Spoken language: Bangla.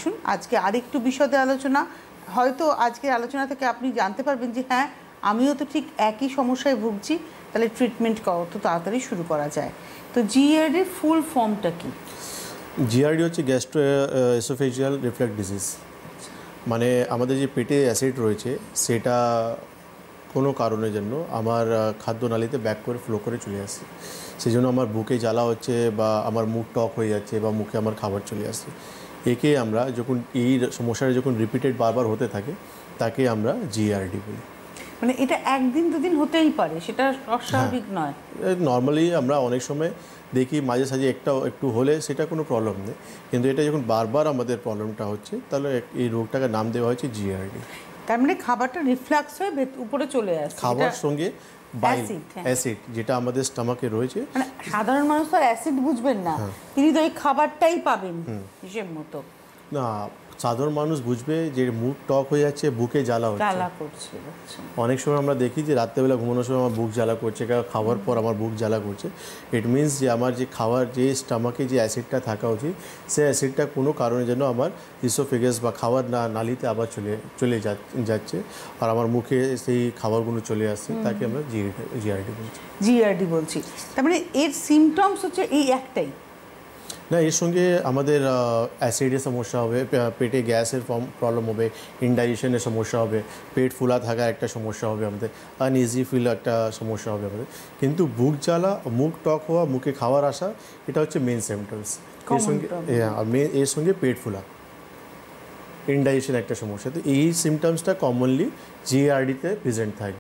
আসুন আজকে আরেকটু বিশদে আলোচনা। হয়তো আজকের আলোচনা থেকে আপনি জানতে পারবেন যে হ্যাঁ, আমিও তো ঠিক একই সমস্যায় ভুগছি, তাহলে ট্রিটমেন্ট কত তাড়াতাড়ি শুরু করা যায়। তো জিআরডির ফুল ফর্মটা কি? জিআরডি হচ্ছে গ্যাস্ট্রো এসোফেজিয়াল রিফ্লাক্স ডিজিজ। মানে আমাদের যে পেটে অ্যাসিড রয়েছে সেটা কোনো কারণের জন্য আমার খাদ্যনালীতে ব্যাক করে ফ্লো করে চলে আসছে, সেই জন্য আমার বুকে জ্বালা হচ্ছে বা আমার মুখ টক হয়ে যাচ্ছে বা মুখে আমার খাবার চলে আসছে। একে আমরা যখন এই সমস্যাটা যখন রিপিটেড বারবার হতে থাকে তাকে আমরা জিআরডি বলি। মানে এটা একদিন দুদিন হতেই পারে, সেটা অস্বাভাবিক নয়। নর্মালি আমরা অনেক সময় দেখি মাঝে সাঝে একটু হলে সেটা কোনো প্রবলেম নেই, কিন্তু এটা যখন বারবার আমাদের প্রবলেমটা হচ্ছে তাহলে এই রোগটাকে নাম দেওয়া হয়েছে জিআরডি। তার মানে খাবারটা রিফ্লাক্স হয়ে উপরে চলে আসে, খাবার সঙ্গে অ্যাসিড যেটা আমাদের স্টমাকে রয়েছে। মানে সাধারণ মানুষ তো অ্যাসিড বুঝবেন না, তিনি তো ওই খাবারটাই পাবেন হিসেব মতো। না, সাধারণ মানুষ বুঝবে যে মুখ টক হয়ে যাচ্ছে, বুকে জ্বালা করছে। অনেক সময় আমরা দেখি যে রাত্রেবেলা ঘুমানোর সময় আমার বুক জ্বালা করছে, খাওয়ার পর আমার বুক জ্বালা করছে। ইট মিনস যে আমার যে খাবার যে স্টমাকে যে অ্যাসিডটা থাকা উচিত সেই অ্যাসিডটা কোনো কারণের জন্য আমার ইসোফেগাস বা খাবার নালীতে আবার চলে যাচ্ছে আর আমার মুখে সেই খাবারগুলো চলে আসছে, তাকে আমরা জিআরডি বলছি। তার মানে এর সিমটমস হচ্ছে এই একটাই না, এর সঙ্গে আমাদের অ্যাসিডের সমস্যা হবে, পেটে গ্যাসের প্রবলেম হবে, ইনডাইজেশনের সমস্যা হবে, পেট ফুলা থাকার একটা সমস্যা হবে আমাদের, আনইজি ফিল একটা সমস্যা হবে আমাদের। কিন্তু বুক জ্বালা, মুখ টক হওয়া, মুখে খাবার আসা, এটা হচ্ছে মেন সিমটমস। এর সঙ্গে পেট ফুলা, ইনডাইজেশন একটা সমস্যা। তো এই সিমটমসটা কমনলি জিআরডিতে প্রেজেন্ট থাকে।